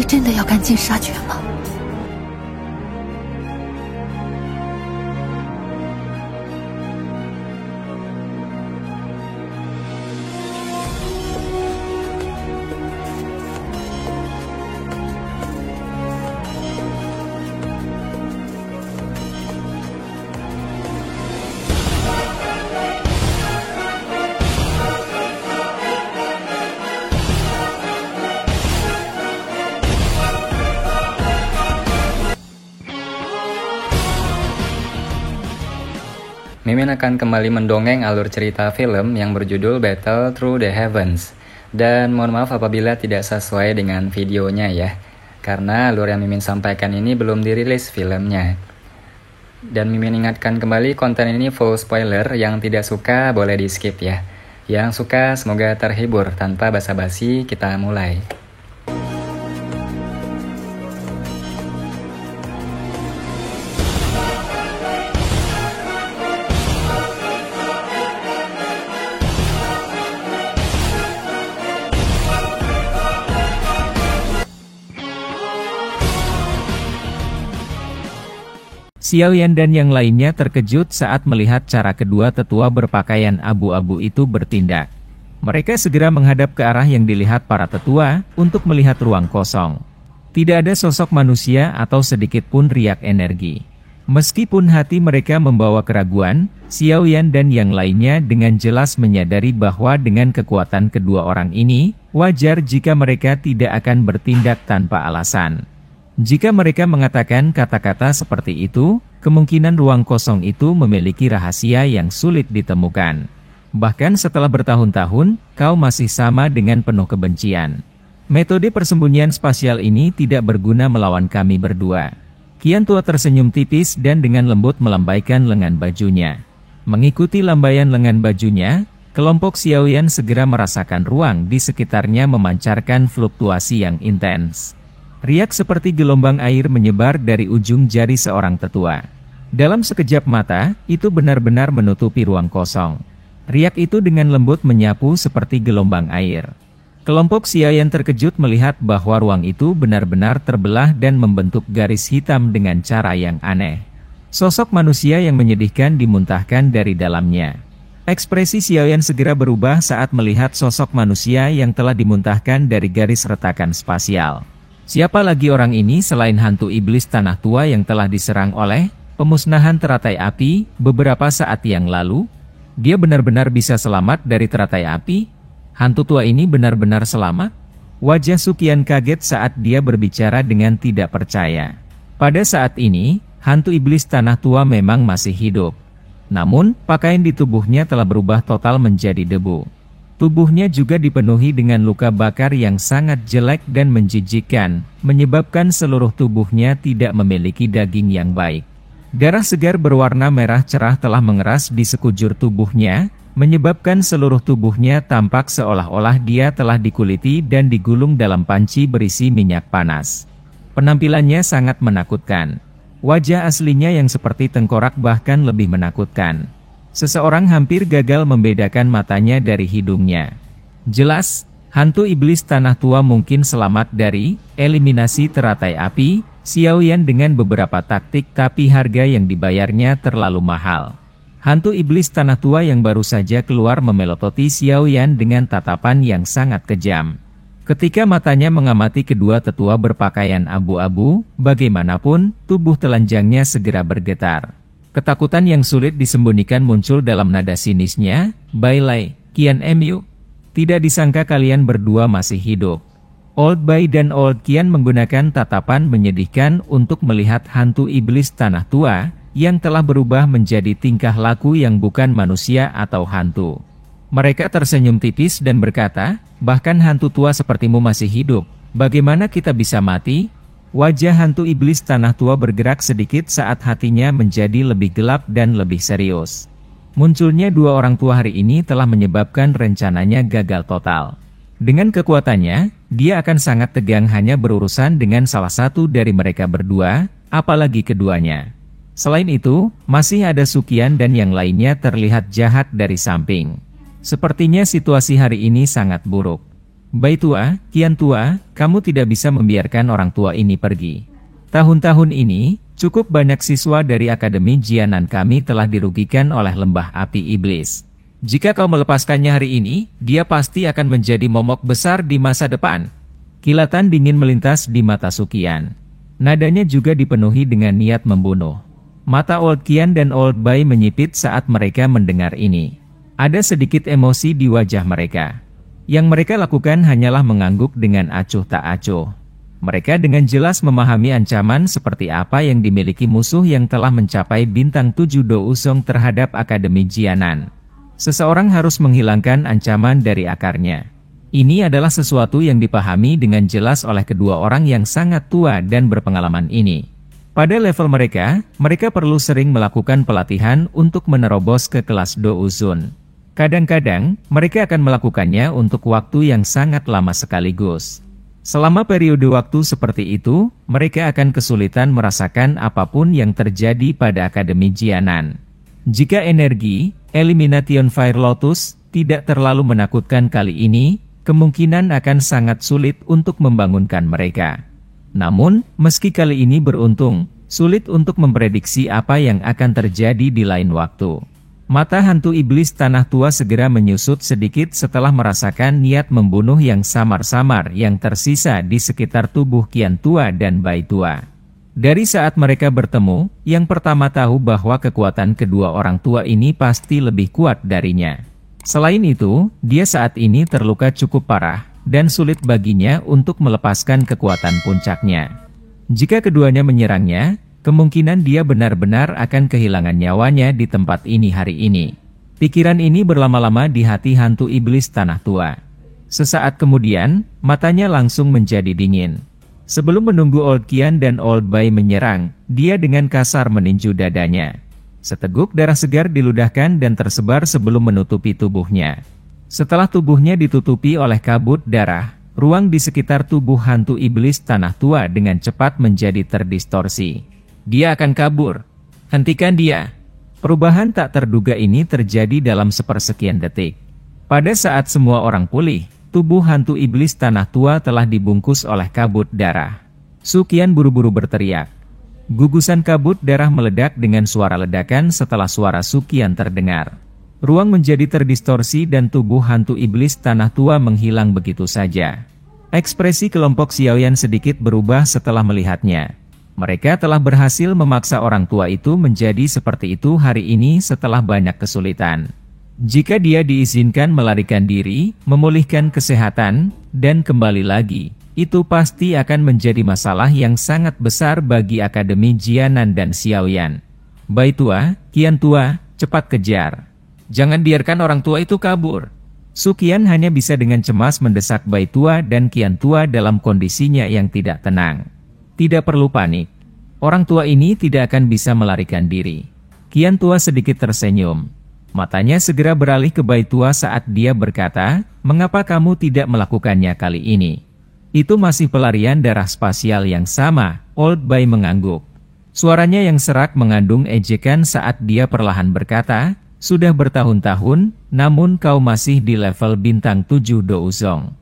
你真的要赶尽杀绝吗？ Mimin akan kembali mendongeng alur cerita film yang berjudul Battle Through the Heavens. Dan mohon maaf apabila tidak sesuai dengan videonya ya, karena alur yang Mimin sampaikan ini belum dirilis filmnya. Dan Mimin ingatkan kembali, konten ini full spoiler, yang tidak suka boleh di skip ya. Yang suka semoga terhibur. Tanpa basa-basi kita mulai. Xiao Yan dan yang lainnya terkejut saat melihat cara kedua tetua berpakaian abu-abu itu bertindak. Mereka segera menghadap ke arah yang dilihat para tetua untuk melihat ruang kosong. Tidak ada sosok manusia atau sedikit pun riak energi. Meskipun hati mereka membawa keraguan, Xiao Yan dan yang lainnya dengan jelas menyadari bahwa dengan kekuatan kedua orang ini, wajar jika mereka tidak akan bertindak tanpa alasan. Jika mereka mengatakan kata-kata seperti itu, kemungkinan ruang kosong itu memiliki rahasia yang sulit ditemukan. Bahkan setelah bertahun-tahun, kau masih sama dengan penuh kebencian. Metode persembunyian spasial ini tidak berguna melawan kami berdua. Kian Tua tersenyum tipis dan dengan lembut melambaikan lengan bajunya. Mengikuti lambaian lengan bajunya, kelompok Xiao Yan segera merasakan ruang di sekitarnya memancarkan fluktuasi yang intens. Riak seperti gelombang air menyebar dari ujung jari seorang tetua. Dalam sekejap mata, itu benar-benar menutupi ruang kosong. Riak itu dengan lembut menyapu seperti gelombang air. Kelompok Xiao Yan terkejut melihat bahwa ruang itu benar-benar terbelah dan membentuk garis hitam dengan cara yang aneh. Sosok manusia yang menyedihkan dimuntahkan dari dalamnya. Ekspresi Xiao Yan segera berubah saat melihat sosok manusia yang telah dimuntahkan dari garis retakan spasial. Siapa lagi orang ini selain hantu iblis tanah tua yang telah diserang oleh pemusnahan teratai api beberapa saat yang lalu? Dia benar-benar bisa selamat dari teratai api? Hantu tua ini benar-benar selamat? Wajah Sukian kaget saat dia berbicara dengan tidak percaya. Pada saat ini, hantu iblis tanah tua memang masih hidup. Namun, pakaian di tubuhnya telah berubah total menjadi debu. Tubuhnya juga dipenuhi dengan luka bakar yang sangat jelek dan menjijikkan, menyebabkan seluruh tubuhnya tidak memiliki daging yang baik. Darah segar berwarna merah cerah telah mengeras di sekujur tubuhnya, menyebabkan seluruh tubuhnya tampak seolah-olah dia telah dikuliti dan digulung dalam panci berisi minyak panas. Penampilannya sangat menakutkan. Wajah aslinya yang seperti tengkorak bahkan lebih menakutkan. Seseorang hampir gagal membedakan matanya dari hidungnya. Jelas, hantu iblis tanah tua mungkin selamat dari eliminasi teratai api Xiao Yan dengan beberapa taktik, tapi harga yang dibayarnya terlalu mahal. Hantu iblis tanah tua yang baru saja keluar memelototi Xiao Yan dengan tatapan yang sangat kejam. Ketika matanya mengamati kedua tetua berpakaian abu-abu, bagaimanapun tubuh telanjangnya segera bergetar. Ketakutan yang sulit disembunyikan muncul dalam nada sinisnya. Bailai, Kian Mu. Tidak disangka kalian berdua masih hidup. Old Bai dan Old Kian menggunakan tatapan menyedihkan untuk melihat hantu iblis tanah tua, yang telah berubah menjadi tingkah laku yang bukan manusia atau hantu. Mereka tersenyum tipis dan berkata, bahkan hantu tua sepertimu masih hidup, bagaimana kita bisa mati? Wajah hantu iblis tanah tua bergerak sedikit saat hatinya menjadi lebih gelap dan lebih serius. Munculnya dua orang tua hari ini telah menyebabkan rencananya gagal total. Dengan kekuatannya, dia akan sangat tegang hanya berurusan dengan salah satu dari mereka berdua, apalagi keduanya. Selain itu, masih ada Sukian dan yang lainnya terlihat jahat dari samping. Sepertinya situasi hari ini sangat buruk. Bai tua, kian tua, kamu tidak bisa membiarkan orang tua ini pergi. Tahun-tahun ini, cukup banyak siswa dari Akademi Jianan kami telah dirugikan oleh lembah api iblis. Jika kau melepaskannya hari ini, dia pasti akan menjadi momok besar di masa depan. Kilatan dingin melintas di mata Suqian. Nadanya juga dipenuhi dengan niat membunuh. Mata Old Qian dan Old Bai menyipit saat mereka mendengar ini. Ada sedikit emosi di wajah mereka. Yang mereka lakukan hanyalah mengangguk dengan acuh tak acuh. Mereka dengan jelas memahami ancaman seperti apa yang dimiliki musuh yang telah mencapai bintang 7 Do Usong terhadap Akademi Jianan. Seseorang harus menghilangkan ancaman dari akarnya. Ini adalah sesuatu yang dipahami dengan jelas oleh kedua orang yang sangat tua dan berpengalaman ini. Pada level mereka perlu sering melakukan pelatihan untuk menerobos ke kelas Do Uzun. Kadang-kadang, mereka akan melakukannya untuk waktu yang sangat lama sekaligus. Selama periode waktu seperti itu, mereka akan kesulitan merasakan apapun yang terjadi pada Akademi Jianan. Jika energi, Elimination Fire Lotus, tidak terlalu menakutkan kali ini, kemungkinan akan sangat sulit untuk membangunkan mereka. Namun, meski kali ini beruntung, sulit untuk memprediksi apa yang akan terjadi di lain waktu. Mata hantu iblis tanah tua segera menyusut sedikit setelah merasakan niat membunuh yang samar-samar yang tersisa di sekitar tubuh Qian tua dan Bai tua. Dari saat mereka bertemu, yang pertama tahu bahwa kekuatan kedua orang tua ini pasti lebih kuat darinya. Selain itu, dia saat ini terluka cukup parah, dan sulit baginya untuk melepaskan kekuatan puncaknya. Jika keduanya menyerangnya, kemungkinan dia benar-benar akan kehilangan nyawanya di tempat ini hari ini. Pikiran ini berlama-lama di hati hantu iblis tanah tua. Sesaat kemudian, matanya langsung menjadi dingin. Sebelum menunggu Old Qian dan Old Bai menyerang, dia dengan kasar meninju dadanya. Seteguk darah segar diludahkan dan tersebar sebelum menutupi tubuhnya. Setelah tubuhnya ditutupi oleh kabut darah, ruang di sekitar tubuh hantu iblis tanah tua dengan cepat menjadi terdistorsi. Dia akan kabur. Hentikan dia. Perubahan tak terduga ini terjadi dalam sepersekian detik. Pada saat semua orang pulih, tubuh hantu iblis tanah tua telah dibungkus oleh kabut darah. Suqian buru-buru berteriak. Gugusan kabut darah meledak dengan suara ledakan setelah suara Suqian terdengar. Ruang menjadi terdistorsi dan tubuh hantu iblis tanah tua menghilang begitu saja. Ekspresi kelompok Xiaoyan sedikit berubah setelah melihatnya. Mereka telah berhasil memaksa orang tua itu menjadi seperti itu hari ini setelah banyak kesulitan. Jika dia diizinkan melarikan diri, memulihkan kesehatan, dan kembali lagi, itu pasti akan menjadi masalah yang sangat besar bagi Akademi Jianan dan Xiaoyan. Bai tua, Qian tua, cepat kejar. Jangan biarkan orang tua itu kabur. Suqian hanya bisa dengan cemas mendesak Bai tua dan Qian tua dalam kondisinya yang tidak tenang. Tidak perlu panik. Orang tua ini tidak akan bisa melarikan diri. Qian tua sedikit tersenyum. Matanya segera beralih ke Bai tua saat dia berkata, "Mengapa kamu tidak melakukannya kali ini?" Itu masih pelarian darah spasial yang sama, Old Bai mengangguk. Suaranya yang serak mengandung ejekan saat dia perlahan berkata, "Sudah bertahun-tahun, namun kau masih di level bintang 7 Do Uzong.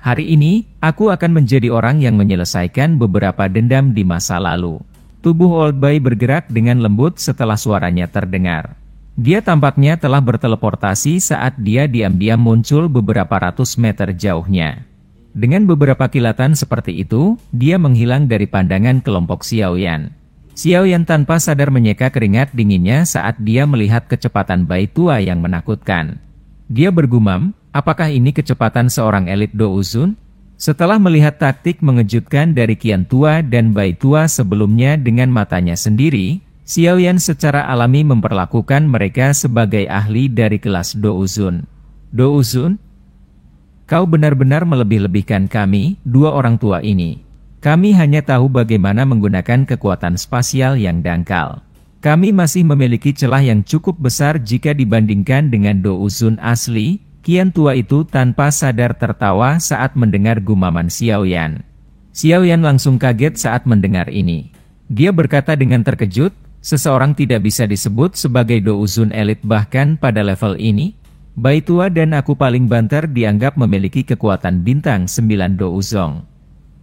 Hari ini, aku akan menjadi orang yang menyelesaikan beberapa dendam di masa lalu." Tubuh Old Bai bergerak dengan lembut setelah suaranya terdengar. Dia tampaknya telah berteleportasi saat dia diam-diam muncul beberapa ratus meter jauhnya. Dengan beberapa kilatan seperti itu, dia menghilang dari pandangan kelompok Xiaoyan. Xiaoyan tanpa sadar menyeka keringat dinginnya saat dia melihat kecepatan Bai tua yang menakutkan. Dia bergumam, apakah ini kecepatan seorang elit Do Uzun? Setelah melihat taktik mengejutkan dari Qian tua dan Bai tua sebelumnya dengan matanya sendiri, Xiaoyan secara alami memperlakukan mereka sebagai ahli dari kelas Do Uzun. Do Uzun? Kau benar-benar melebih-lebihkan kami, dua orang tua ini. Kami hanya tahu bagaimana menggunakan kekuatan spasial yang dangkal. Kami masih memiliki celah yang cukup besar jika dibandingkan dengan Do Uzun asli. Qian tua itu tanpa sadar tertawa saat mendengar gumaman Xiaoyan. Xiaoyan langsung kaget saat mendengar ini. Dia berkata dengan terkejut, seseorang tidak bisa disebut sebagai Do Uzun elit bahkan pada level ini. Baitua dan aku paling banter dianggap memiliki kekuatan bintang 9 Douzong.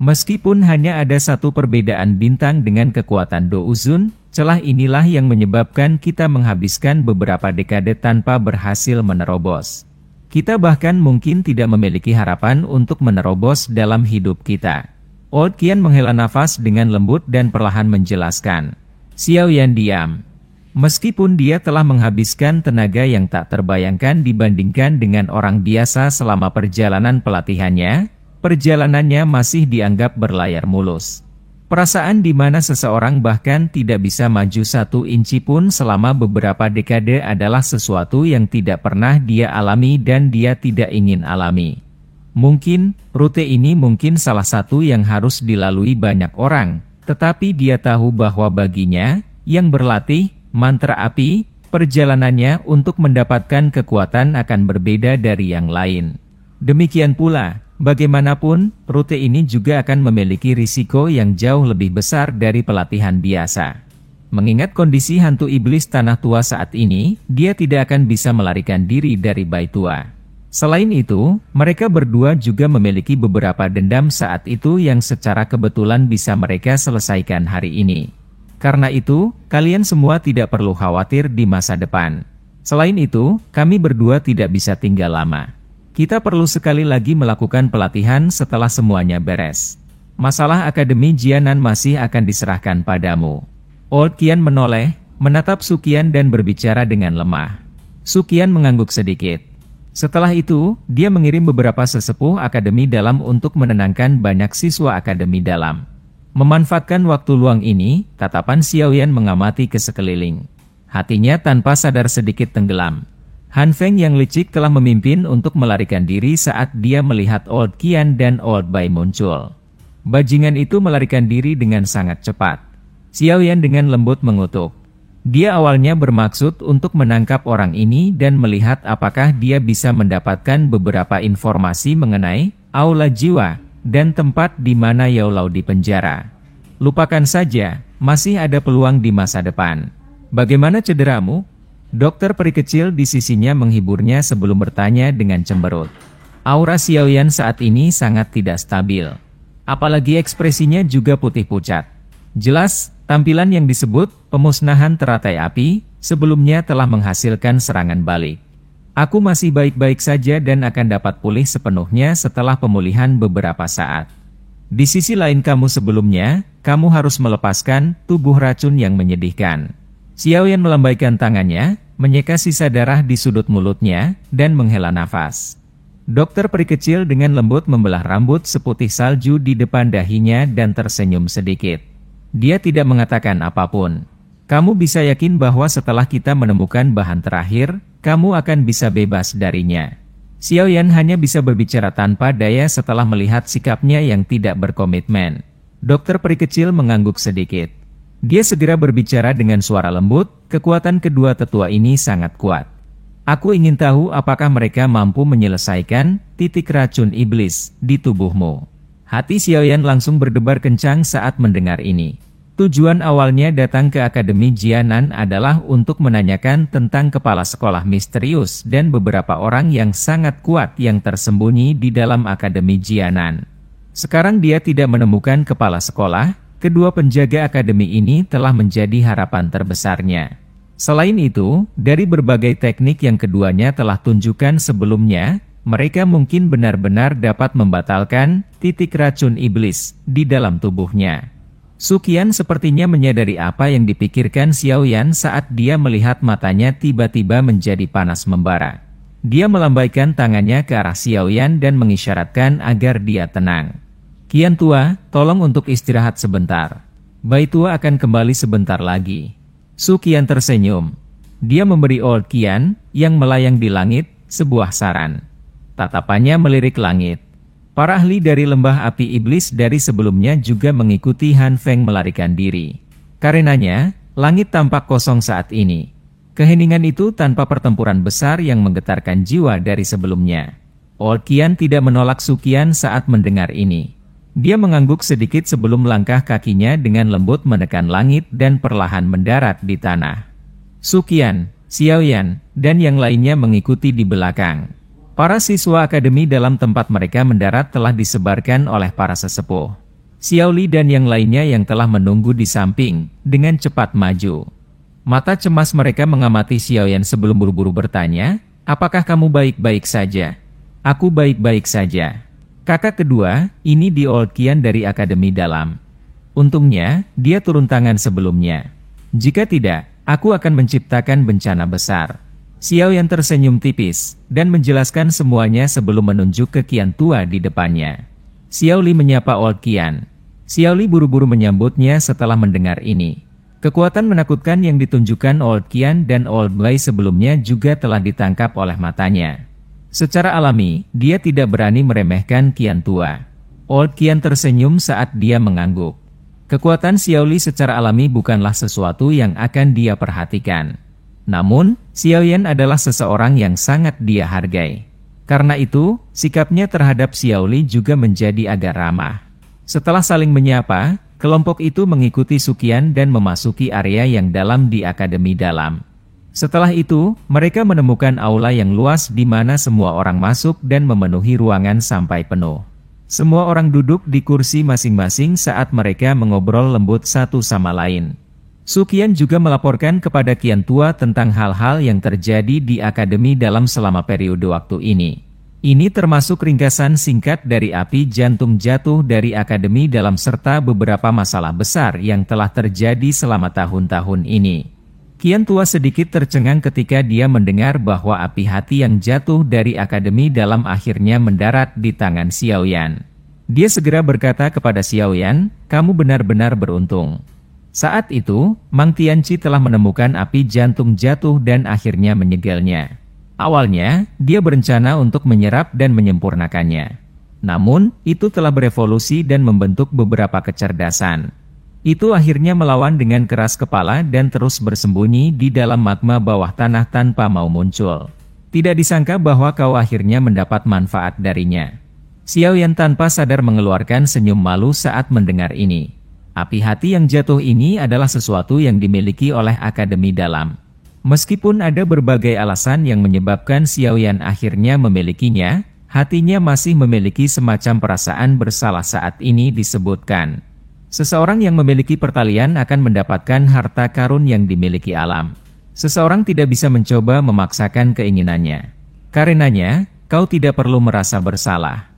Meskipun hanya ada satu perbedaan bintang dengan kekuatan Douzun, celah inilah yang menyebabkan kita menghabiskan beberapa dekade tanpa berhasil menerobos. Kita bahkan mungkin tidak memiliki harapan untuk menerobos dalam hidup kita. Old Qian menghela nafas dengan lembut dan perlahan menjelaskan. Xiao Yan diam. Meskipun dia telah menghabiskan tenaga yang tak terbayangkan dibandingkan dengan orang biasa selama perjalanan pelatihannya, perjalanannya masih dianggap berlayar mulus. Perasaan di mana seseorang bahkan tidak bisa maju 1 inci pun selama beberapa dekade adalah sesuatu yang tidak pernah dia alami dan dia tidak ingin alami. Mungkin, rute ini mungkin salah satu yang harus dilalui banyak orang, tetapi dia tahu bahwa baginya, yang berlatih, mantra api, perjalanannya untuk mendapatkan kekuatan akan berbeda dari yang lain. Demikian pula, bagaimanapun, rute ini juga akan memiliki risiko yang jauh lebih besar dari pelatihan biasa. Mengingat kondisi hantu iblis tanah tua saat ini, dia tidak akan bisa melarikan diri dari Baitua. Selain itu, mereka berdua juga memiliki beberapa dendam saat itu yang secara kebetulan bisa mereka selesaikan hari ini. Karena itu, kalian semua tidak perlu khawatir di masa depan. Selain itu, kami berdua tidak bisa tinggal lama. Kita perlu sekali lagi melakukan pelatihan setelah semuanya beres. Masalah Akademi Jianan masih akan diserahkan padamu. Old Qian menoleh, menatap Suqian dan berbicara dengan lemah. Suqian mengangguk sedikit. Setelah itu, dia mengirim beberapa sesepuh Akademi Dalam untuk menenangkan banyak siswa Akademi Dalam. Memanfaatkan waktu luang ini, tatapan Xiao Yan mengamati ke sekeliling. Hatinya tanpa sadar sedikit tenggelam. Han Feng yang licik telah memimpin untuk melarikan diri saat dia melihat Old Qian dan Old Bai muncul. Bajingan itu melarikan diri dengan sangat cepat. Xiao Yan dengan lembut mengutuk. Dia awalnya bermaksud untuk menangkap orang ini dan melihat apakah dia bisa mendapatkan beberapa informasi mengenai aula jiwa dan tempat di mana Yao Lao dipenjara. Lupakan saja, masih ada peluang di masa depan. Bagaimana cederamu? Dokter peri kecil di sisinya menghiburnya sebelum bertanya dengan cemberut. Aura Xiao Yan saat ini sangat tidak stabil. Apalagi ekspresinya juga putih pucat. Jelas, tampilan yang disebut pemusnahan teratai api sebelumnya telah menghasilkan serangan balik. Aku masih baik-baik saja dan akan dapat pulih sepenuhnya setelah pemulihan beberapa saat. Di sisi lain kamu sebelumnya, kamu harus melepaskan tubuh racun yang menyedihkan. Xiao Yan melambaikan tangannya, menyeka sisa darah di sudut mulutnya, dan menghela nafas. Dokter peri kecil dengan lembut membelah rambut seputih salju di depan dahinya dan tersenyum sedikit. Dia tidak mengatakan apapun. Kamu bisa yakin bahwa setelah kita menemukan bahan terakhir, kamu akan bisa bebas darinya. Xiao Yan hanya bisa berbicara tanpa daya setelah melihat sikapnya yang tidak berkomitmen. Dokter peri kecil mengangguk sedikit. Dia segera berbicara dengan suara lembut, kekuatan kedua tetua ini sangat kuat. Aku ingin tahu apakah mereka mampu menyelesaikan titik racun iblis di tubuhmu. Hati Xiao Yan langsung berdebar kencang saat mendengar ini. Tujuan awalnya datang ke Akademi Jianan adalah untuk menanyakan tentang kepala sekolah misterius dan beberapa orang yang sangat kuat yang tersembunyi di dalam Akademi Jianan. Sekarang dia tidak menemukan kepala sekolah, kedua penjaga akademi ini telah menjadi harapan terbesarnya. Selain itu, dari berbagai teknik yang keduanya telah tunjukkan sebelumnya, mereka mungkin benar-benar dapat membatalkan titik racun iblis di dalam tubuhnya. Suqian sepertinya menyadari apa yang dipikirkan Xiao Yan saat dia melihat matanya tiba-tiba menjadi panas membara. Dia melambaikan tangannya ke arah Xiao Yan dan mengisyaratkan agar dia tenang. Qian tua, tolong untuk istirahat sebentar. Baitua akan kembali sebentar lagi. Suqian tersenyum. Dia memberi Old Qian, yang melayang di langit, sebuah saran. Tatapannya melirik langit. Para ahli dari lembah api iblis dari sebelumnya juga mengikuti Han Feng melarikan diri. Karenanya, langit tampak kosong saat ini. Keheningan itu tanpa pertempuran besar yang menggetarkan jiwa dari sebelumnya. Old Qian tidak menolak Suqian saat mendengar ini. Dia mengangguk sedikit sebelum langkah kakinya dengan lembut menekan langit dan perlahan mendarat di tanah. Suqian, Xiaoyan, dan yang lainnya mengikuti di belakang. Para siswa akademi dalam tempat mereka mendarat telah disebarkan oleh para sesepuh. Xiaoli dan yang lainnya yang telah menunggu di samping, dengan cepat maju. Mata cemas mereka mengamati Xiaoyan sebelum buru-buru bertanya, "Apakah kamu baik-baik saja?" "Aku baik-baik saja. Kakak kedua, ini di Old Qian dari Akademi Dalam. Untungnya, dia turun tangan sebelumnya. Jika tidak, aku akan menciptakan bencana besar." Xiaoyan tersenyum tipis, dan menjelaskan semuanya sebelum menunjuk ke Qian tua di depannya. Xiaoli menyapa Old Qian. Xiaoli buru-buru menyambutnya setelah mendengar ini. Kekuatan menakutkan yang ditunjukkan Old Qian dan Old Bai sebelumnya juga telah ditangkap oleh matanya. Secara alami, dia tidak berani meremehkan Qian tua. Old Qian tersenyum saat dia mengangguk. Kekuatan Xiaoli secara alami bukanlah sesuatu yang akan dia perhatikan. Namun, Xiaoyan adalah seseorang yang sangat dia hargai. Karena itu, sikapnya terhadap Xiaoli juga menjadi agak ramah. Setelah saling menyapa, kelompok itu mengikuti Suqian dan memasuki area yang dalam di Akademi Dalam. Setelah itu, mereka menemukan aula yang luas di mana semua orang masuk dan memenuhi ruangan sampai penuh. Semua orang duduk di kursi masing-masing saat mereka mengobrol lembut satu sama lain. Suqian juga melaporkan kepada Qian tua tentang hal-hal yang terjadi di Akademi Dalam selama periode waktu ini. Ini termasuk ringkasan singkat dari api jantung jatuh dari Akademi Dalam serta beberapa masalah besar yang telah terjadi selama tahun-tahun ini. Qian tua sedikit tercengang ketika dia mendengar bahwa api hati yang jatuh dari Akademi Dalam akhirnya mendarat di tangan Xiaoyan. Dia segera berkata kepada Xiaoyan, "Kamu benar-benar beruntung." Saat itu, Mang Tianqi telah menemukan api jantung jatuh dan akhirnya menyegelnya. Awalnya, dia berencana untuk menyerap dan menyempurnakannya. Namun, itu telah berevolusi dan membentuk beberapa kecerdasan. Itu akhirnya melawan dengan keras kepala dan terus bersembunyi di dalam magma bawah tanah tanpa mau muncul. Tidak disangka bahwa kau akhirnya mendapat manfaat darinya. Xiaoyan tanpa sadar mengeluarkan senyum malu saat mendengar ini. Api hati yang jatuh ini adalah sesuatu yang dimiliki oleh Akademi Dalam. Meskipun ada berbagai alasan yang menyebabkan Xiaoyan akhirnya memilikinya, hatinya masih memiliki semacam perasaan bersalah saat ini disebutkan. Seseorang yang memiliki pertalian akan mendapatkan harta karun yang dimiliki alam. Seseorang tidak bisa mencoba memaksakan keinginannya. Karenanya, kau tidak perlu merasa bersalah.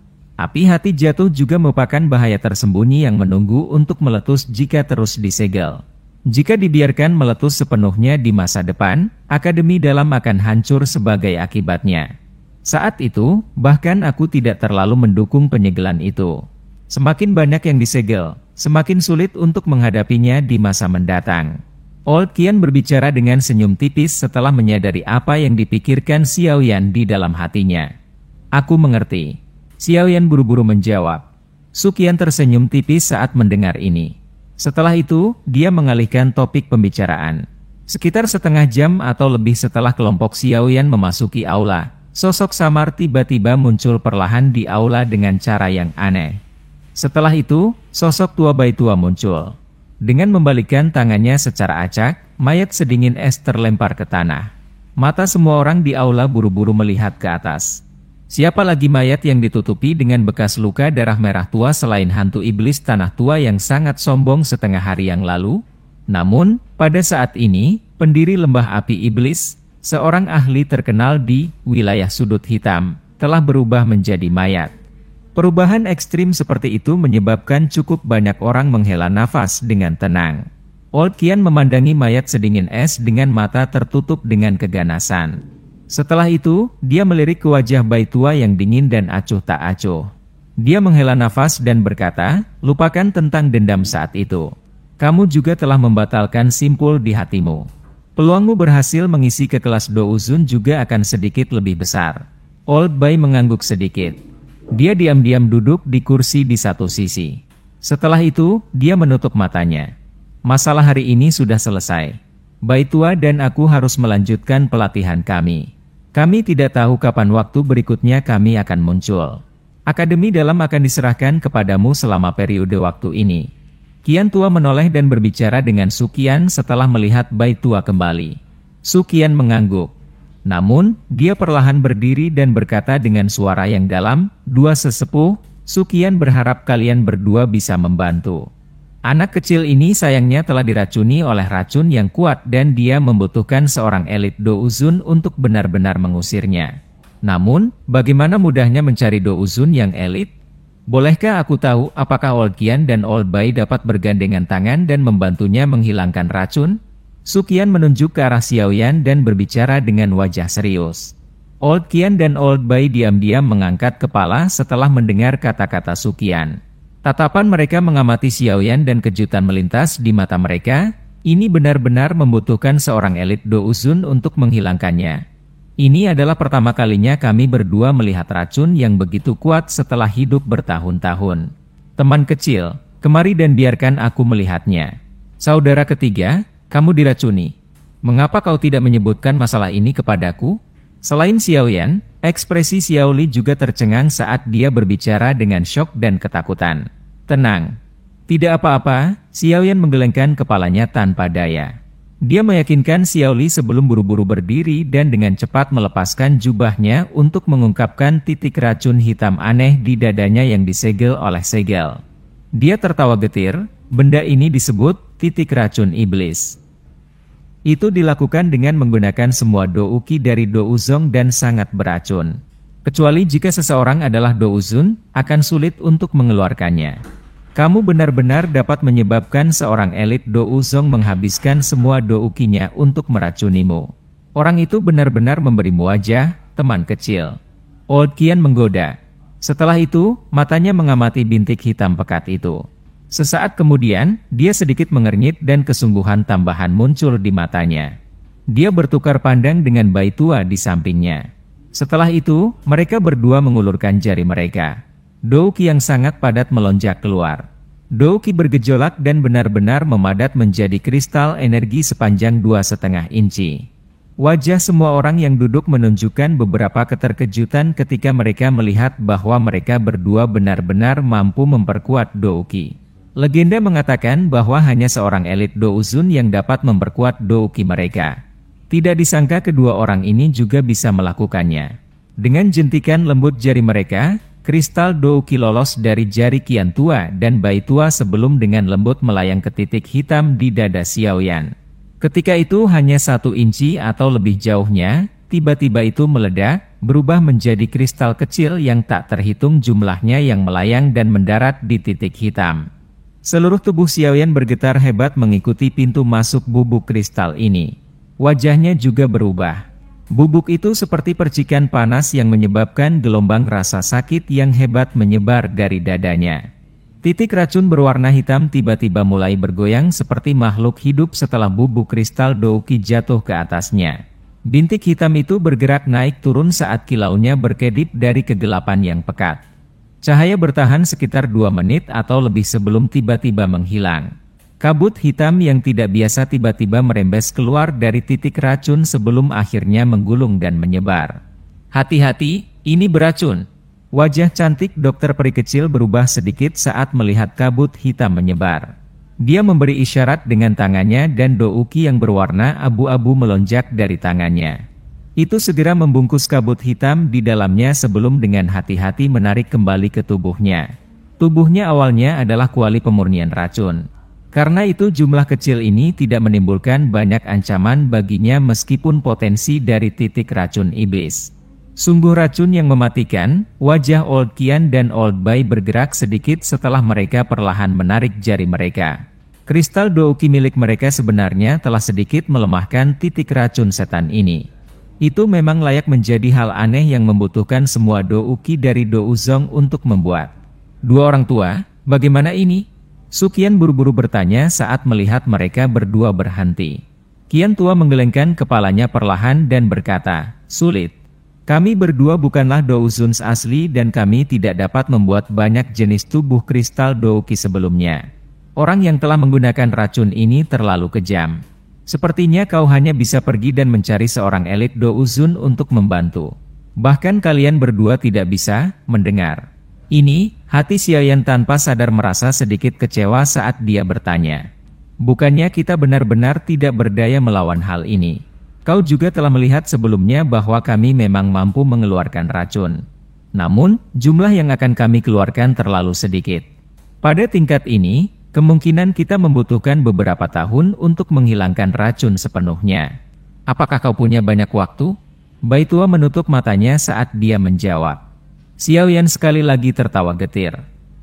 Api hati jatuh juga merupakan bahaya tersembunyi yang menunggu untuk meletus jika terus disegel. Jika dibiarkan meletus sepenuhnya di masa depan, Akademi Dalam akan hancur sebagai akibatnya. Saat itu, bahkan aku tidak terlalu mendukung penyegelan itu. Semakin banyak yang disegel, semakin sulit untuk menghadapinya di masa mendatang. Old Qian berbicara dengan senyum tipis setelah menyadari apa yang dipikirkan Xiaoyan di dalam hatinya. Aku mengerti. Xiaoyan buru-buru menjawab. Suqian tersenyum tipis saat mendengar ini. Setelah itu, dia mengalihkan topik pembicaraan. Sekitar setengah jam atau lebih setelah kelompok Xiaoyan memasuki aula, sosok samar tiba-tiba muncul perlahan di aula dengan cara yang aneh. Setelah itu, sosok tua Bai tua muncul. Dengan membalikkan tangannya secara acak, mayat sedingin es terlempar ke tanah. Mata semua orang di aula buru-buru melihat ke atas. Siapa lagi mayat yang ditutupi dengan bekas luka darah merah tua selain hantu iblis tanah tua yang sangat sombong setengah hari yang lalu? Namun, pada saat ini, pendiri lembah api iblis, seorang ahli terkenal di wilayah sudut hitam, telah berubah menjadi mayat. Perubahan ekstrim seperti itu menyebabkan cukup banyak orang menghela nafas dengan tenang. Old Qian memandangi mayat sedingin es dengan mata tertutup dengan keganasan. Setelah itu, dia melirik ke wajah Bai tua yang dingin dan acuh tak acuh. Dia menghela nafas dan berkata, lupakan tentang dendam saat itu. Kamu juga telah membatalkan simpul di hatimu. Peluangmu berhasil mengisi ke kelas Douzun juga akan sedikit lebih besar. Old Bai mengangguk sedikit. Dia diam-diam duduk di kursi di satu sisi. Setelah itu, dia menutup matanya. Masalah hari ini sudah selesai. Bai tua dan aku harus melanjutkan pelatihan kami. Kami tidak tahu kapan waktu berikutnya kami akan muncul. Akademi Dalam akan diserahkan kepadamu selama periode waktu ini. Qian tua menoleh dan berbicara dengan Suqian setelah melihat Bai tua kembali. Su Qian mengangguk. Namun, dia perlahan berdiri dan berkata dengan suara yang dalam, "Dua sesepuh, Su Qian berharap kalian berdua bisa membantu. Anak kecil ini sayangnya telah diracuni oleh racun yang kuat dan dia membutuhkan seorang elit Douzun untuk benar-benar mengusirnya. Namun, bagaimana mudahnya mencari Douzun yang elit? Bolehkah aku tahu apakah Old Qian dan Old Bai dapat bergandengan tangan dan membantunya menghilangkan racun?" Su Qian menunjuk ke arah Xiaoyan dan berbicara dengan wajah serius. Old Qian dan Old Bai diam-diam mengangkat kepala setelah mendengar kata-kata Su Qian. Tatapan mereka mengamati Xiaoyan dan kejutan melintas di mata mereka. Ini benar-benar membutuhkan seorang elit Douzun untuk menghilangkannya. Ini adalah pertama kalinya kami berdua melihat racun yang begitu kuat setelah hidup bertahun-tahun. Teman kecil, kemari dan biarkan aku melihatnya. Saudara ketiga, kamu diracuni. Mengapa kau tidak menyebutkan masalah ini kepadaku? Selain Xiaoyan, ekspresi Xiaoli juga tercengang saat dia berbicara dengan syok dan ketakutan. Tenang. Tidak apa-apa, Xiaoyan menggelengkan kepalanya tanpa daya. Dia meyakinkan Xiaoli sebelum buru-buru berdiri dan dengan cepat melepaskan jubahnya untuk mengungkapkan titik racun hitam aneh di dadanya yang disegel oleh segel. Dia tertawa getir, benda ini disebut titik racun iblis. Itu dilakukan dengan menggunakan semua Douqi dari Douzong dan sangat beracun. Kecuali jika seseorang adalah Douzun, akan sulit untuk mengeluarkannya. Kamu benar-benar dapat menyebabkan seorang elit Douzong menghabiskan semua Douqinya untuk meracunimu. Orang itu benar-benar memberimu wajah, teman kecil. Old Qian menggoda. Setelah itu, matanya mengamati bintik hitam pekat itu. Sesaat kemudian, dia sedikit mengernyit dan kesungguhan tambahan muncul di matanya. Dia bertukar pandang dengan Bai tua di sampingnya. Setelah itu, mereka berdua mengulurkan jari mereka. Douqi yang sangat padat melonjak keluar. Douqi bergejolak dan benar-benar memadat menjadi kristal energi sepanjang 2,5 inci. Wajah semua orang yang duduk menunjukkan beberapa keterkejutan ketika mereka melihat bahwa mereka berdua benar-benar mampu memperkuat Douqi. Legenda mengatakan bahwa hanya seorang elit Douzun yang dapat memperkuat Douqi mereka. Tidak disangka kedua orang ini juga bisa melakukannya. Dengan jentikan lembut jari mereka, kristal Douqi lolos dari jari Qian tua dan Bai tua sebelum dengan lembut melayang ke titik hitam di dada Xiaoyan. Ketika itu hanya 1 inci atau lebih jauhnya, tiba-tiba itu meledak, berubah menjadi kristal kecil yang tak terhitung jumlahnya yang melayang dan mendarat di titik hitam. Seluruh tubuh Xiaoyan bergetar hebat mengikuti pintu masuk bubuk kristal ini. Wajahnya juga berubah. Bubuk itu seperti percikan panas yang menyebabkan gelombang rasa sakit yang hebat menyebar dari dadanya. Titik racun berwarna hitam tiba-tiba mulai bergoyang seperti makhluk hidup setelah bubuk kristal Douqi jatuh ke atasnya. Bintik hitam itu bergerak naik turun saat kilaunya berkedip dari kegelapan yang pekat. Cahaya bertahan sekitar 2 menit atau lebih sebelum tiba-tiba menghilang. Kabut hitam yang tidak biasa tiba-tiba merembes keluar dari titik racun sebelum akhirnya menggulung dan menyebar. Hati-hati, ini beracun. Wajah cantik dokter peri kecil berubah sedikit saat melihat kabut hitam menyebar. Dia memberi isyarat dengan tangannya dan Douqi yang berwarna abu-abu melonjak dari tangannya. Itu segera membungkus kabut hitam di dalamnya sebelum dengan hati-hati menarik kembali ke tubuhnya. Tubuhnya awalnya adalah kuali pemurnian racun. Karena itu jumlah kecil ini tidak menimbulkan banyak ancaman baginya meskipun potensi dari titik racun iblis. Sungguh racun yang mematikan. Wajah Old Qian dan Old Bai bergerak sedikit setelah mereka perlahan menarik jari mereka. Kristal Douqi milik mereka sebenarnya telah sedikit melemahkan titik racun setan ini. Itu memang layak menjadi hal aneh yang membutuhkan semua Douqi dari Douzong untuk membuat. Dua orang tua, bagaimana ini? Su Qian buru-buru bertanya saat melihat mereka berdua berhenti. Qian tua menggelengkan kepalanya perlahan dan berkata, "Sulit. Kami berdua bukanlah Douzun asli dan kami tidak dapat membuat banyak jenis tubuh kristal Douqi sebelumnya. Orang yang telah menggunakan racun ini terlalu kejam. Sepertinya kau hanya bisa pergi dan mencari seorang elit Douzun untuk membantu. Bahkan kalian berdua tidak bisa mendengar." Ini, hati Xiaoyan tanpa sadar merasa sedikit kecewa saat dia bertanya. Bukannya kita benar-benar tidak berdaya melawan hal ini? Kau juga telah melihat sebelumnya bahwa kami memang mampu mengeluarkan racun. Namun, jumlah yang akan kami keluarkan terlalu sedikit. Pada tingkat ini, kemungkinan kita membutuhkan beberapa tahun untuk menghilangkan racun sepenuhnya. Apakah kau punya banyak waktu? Baitua menutup matanya saat dia menjawab. Xiaoyan sekali lagi tertawa getir.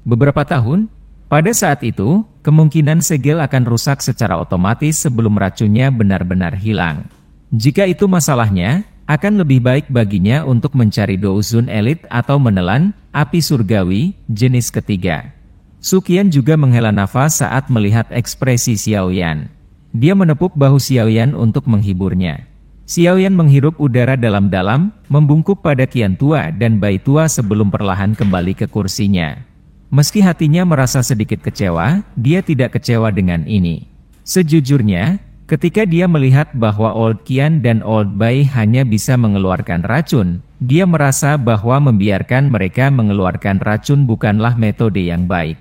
Beberapa tahun? Pada saat itu, kemungkinan segel akan rusak secara otomatis sebelum racunnya benar-benar hilang. Jika itu masalahnya, akan lebih baik baginya untuk mencari douzun elit atau menelan api surgawi jenis ketiga. Suqian juga menghela nafas saat melihat ekspresi Xiaoyan. Dia menepuk bahu Xiaoyan untuk menghiburnya. Xiaoyan menghirup udara dalam-dalam, membungkuk pada Qian Tua dan Baitua sebelum perlahan kembali ke kursinya. Meski hatinya merasa sedikit kecewa, dia tidak kecewa dengan ini. Sejujurnya, ketika dia melihat bahwa Old Qian dan Old Bai hanya bisa mengeluarkan racun, dia merasa bahwa membiarkan mereka mengeluarkan racun bukanlah metode yang baik.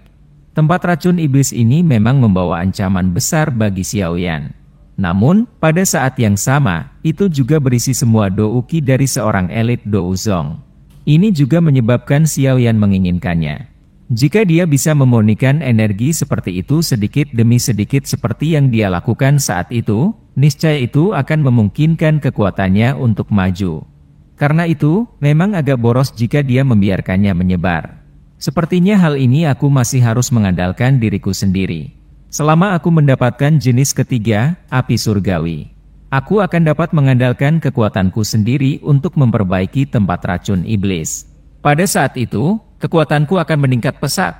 Tempat racun iblis ini memang membawa ancaman besar bagi Xiaoyan. Namun, pada saat yang sama, itu juga berisi semua douki dari seorang elit douzong. Ini juga menyebabkan Xiaoyan menginginkannya. Jika dia bisa memurnikan energi seperti itu sedikit demi sedikit seperti yang dia lakukan saat itu, niscaya itu akan memungkinkan kekuatannya untuk maju. Karena itu, memang agak boros jika dia membiarkannya menyebar. Sepertinya hal ini aku masih harus mengandalkan diriku sendiri. Selama aku mendapatkan jenis ketiga, api surgawi, aku akan dapat mengandalkan kekuatanku sendiri untuk memperbaiki tempat racun iblis. Pada saat itu, kekuatanku akan meningkat pesat.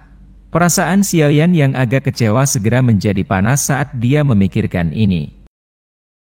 Perasaan Xiaoyan yang agak kecewa segera menjadi panas saat dia memikirkan ini.